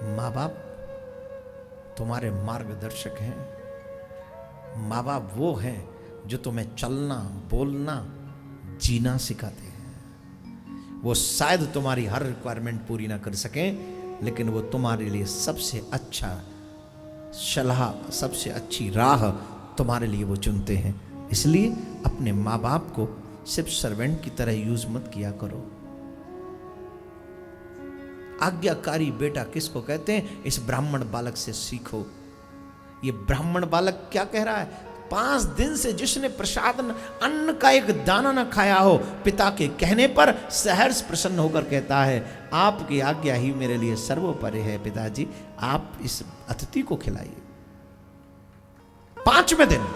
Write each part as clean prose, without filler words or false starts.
माँ बाप तुम्हारे मार्गदर्शक हैं। माँ बाप वो हैं जो तुम्हें चलना, बोलना, जीना सिखाते हैं। वो शायद तुम्हारी हर रिक्वायरमेंट पूरी ना कर सकें, लेकिन वो तुम्हारे लिए सबसे अच्छा सलाह, सबसे अच्छी राह तुम्हारे लिए वो चुनते हैं। इसलिए अपने माँ बाप को सिर्फ सर्वेंट की तरह यूज मत किया करो। आज्ञाकारी बेटा किसको कहते हैं? इस ब्राह्मण बालक से सीखो। ये ब्राह्मण बालक क्या कह रहा है? 5 दिन से जिसने प्रसाद अन्न का एक दाना न खाया हो, पिता के कहने पर सहर्ष प्रसन्न होकर कहता है, आपकी आज्ञा ही मेरे लिए सर्वोपरि है पिताजी, आप इस अतिथि को खिलाइए। 5वें दिन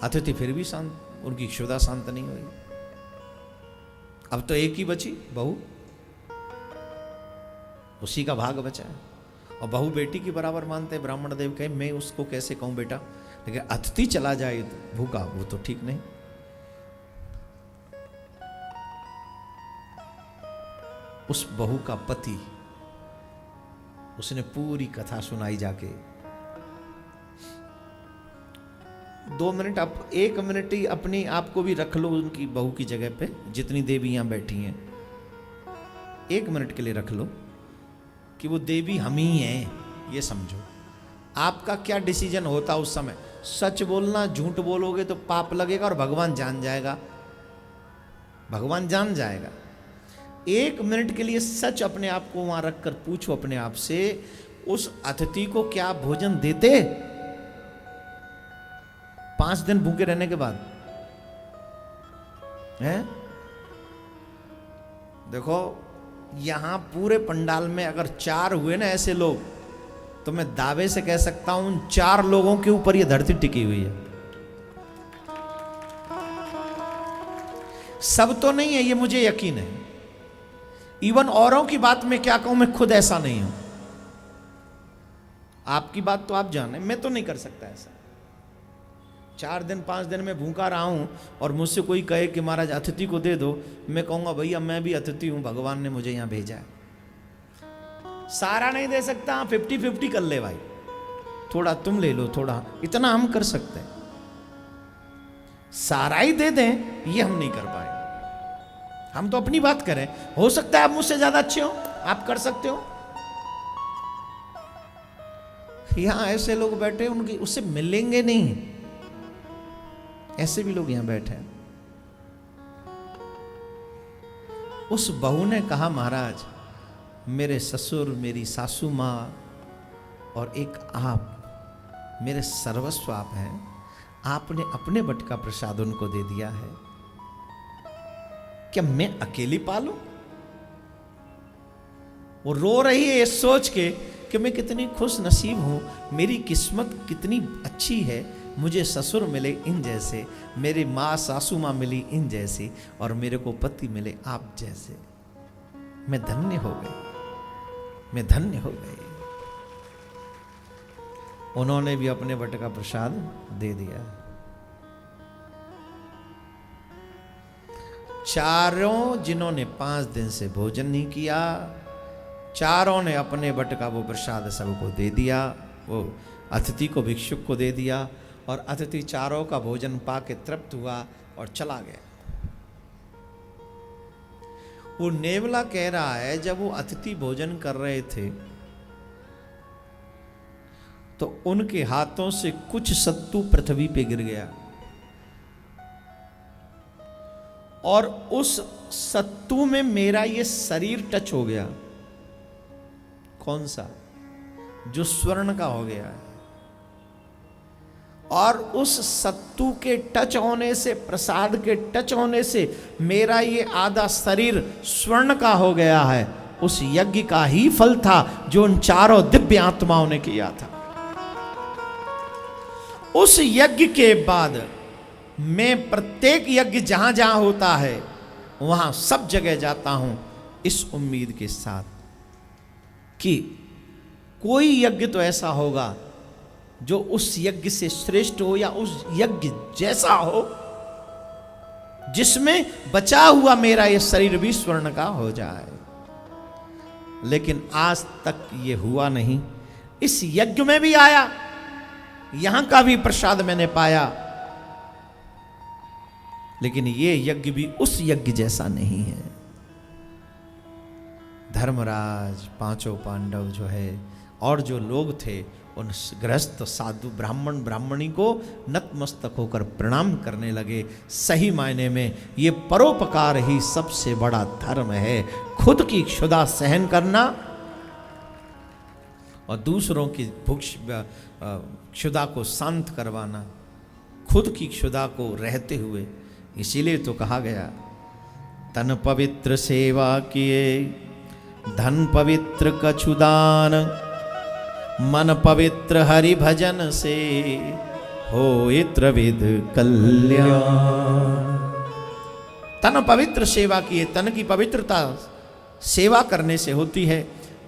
अतिथि फिर भी शांत, उनकी क्षुधा शांत नहीं हुई। अब तो एक ही बची, बहू, उसी का भाग बचा है। और बहू बेटी की बराबर मानते हैं। ब्राह्मण देव कहे मैं उसको कैसे कहूं बेटा, लेकिन अतिथि चला जाए भूखा, वो तो ठीक नहीं। उस बहू का पति, उसने पूरी कथा सुनाई जाके। 2 मिनट, आप 1 मिनट ही अपनी आप को भी रख लो उनकी बहू की जगह पे, जितनी देवी यहां बैठी हैं, 1 मिनट के लिए रख लो कि वो देवी हम ही हैं। ये समझो आपका क्या डिसीजन होता उस समय। सच बोलना, झूठ बोलोगे तो पाप लगेगा और भगवान जान जाएगा, भगवान जान जाएगा। 1 मिनट के लिए सच अपने आप को वहां रखकर पूछो अपने आप से, उस अतिथि को क्या भोजन देते 5 दिन भूखे रहने के बाद? हैं? देखो यहां पूरे पंडाल में अगर 4 हुए ना ऐसे लोग, तो मैं दावे से कह सकता हूं 4 लोगों के ऊपर यह धरती टिकी हुई है। सब तो नहीं है, ये मुझे यकीन है। इवन औरों की बात मैं क्या कहूं, मैं खुद ऐसा नहीं हूं। आपकी बात तो आप जाने, मैं तो नहीं कर सकता ऐसा। 4 दिन 5 दिन में भूखा रहा हूं और मुझसे कोई कहे कि महाराज अतिथि को दे दो, मैं कहूंगा भैया मैं भी अतिथि हूं, भगवान ने मुझे यहां भेजा है। सारा नहीं दे सकता, 50-50 कर ले भाई, थोड़ा तुम ले लो, थोड़ा, इतना हम कर सकते हैं। सारा ही दे दें ये हम नहीं कर पाए। हम तो अपनी बात करें, हो सकता है आप मुझसे ज्यादा अच्छे हो, आप कर सकते हो। यहां ऐसे लोग बैठे, उनकी उससे मिलेंगे नहीं, ऐसे भी लोग यहां बैठे हैं। उस बहू ने कहा महाराज मेरे ससुर, मेरी सासू माँ और एक आप मेरे सर्वस्व आप हैं, आपने अपने बट का प्रसाद उनको दे दिया है, क्या मैं अकेली पालूं? वो रो रही है ये सोच के कि मैं कितनी खुश नसीब हूं, मेरी किस्मत कितनी अच्छी है, मुझे ससुर मिले इन जैसे, मेरी माँ सासू माँ मिली इन जैसी, और मेरे को पति मिले आप जैसे। मैं धन्य हो गई, मैं धन्य हो गई। उन्होंने भी अपने बट का प्रसाद दे दिया। चारों जिन्होंने 5 दिन से भोजन नहीं किया, चारों ने अपने बट का वो प्रसाद सबको दे दिया, वो अतिथि को, भिक्षुक को दे दिया, और अतिथि चारों का भोजन पाके तृप्त हुआ और चला गया। वो नेवला कह रहा है जब वो अतिथि भोजन कर रहे थे तो उनके हाथों से कुछ सत्तू पृथ्वी पे गिर गया, और उस सत्तू में मेरा ये शरीर टच हो गया। कौन सा? जो स्वर्ण का हो गया है। और उस सत्तू के टच होने से, प्रसाद के टच होने से मेरा ये आधा शरीर स्वर्ण का हो गया है। उस यज्ञ का ही फल था जो उन चारों दिव्य आत्माओं ने किया था। उस यज्ञ के बाद मैं प्रत्येक यज्ञ जहां जहां होता है वहां सब जगह जाता हूं, इस उम्मीद के साथ कि कोई यज्ञ तो ऐसा होगा जो उस यज्ञ से श्रेष्ठ हो, या उस यज्ञ जैसा हो जिसमें बचा हुआ मेरा ये शरीर भी स्वर्ण का हो जाए। लेकिन आज तक ये हुआ नहीं। इस यज्ञ में भी आया, यहां का भी प्रसाद मैंने पाया, लेकिन ये यज्ञ भी उस यज्ञ जैसा नहीं है। धर्मराज, पांचों पांडव जो है और जो लोग थे, उन गृहस्थ साधु ब्राह्मण ब्राह्मणी को नतमस्तक होकर प्रणाम करने लगे। सही मायने में ये परोपकार ही सबसे बड़ा धर्म है। खुद की क्षुधा सहन करना और दूसरों की क्षुधा को शांत करवाना, खुद की क्षुधा को रहते हुए। इसीलिए तो कहा गया, तन पवित्र सेवा किए, धन पवित्र कछुदान, मन पवित्र हरि भजन से होए त्रिविध कल्याण। तन पवित्र सेवा किए, तन की पवित्रता सेवा करने से होती है,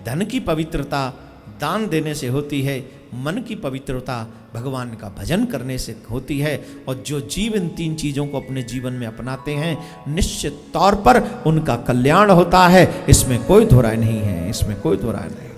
धन की पवित्रता दान देने से होती है, मन की पवित्रता भगवान का भजन करने से होती है। और जो जीव इन तीन चीजों को अपने जीवन में अपनाते हैं, निश्चित तौर पर उनका कल्याण होता है। इसमें कोई दो राय नहीं है, इसमें कोई दो राय नहीं।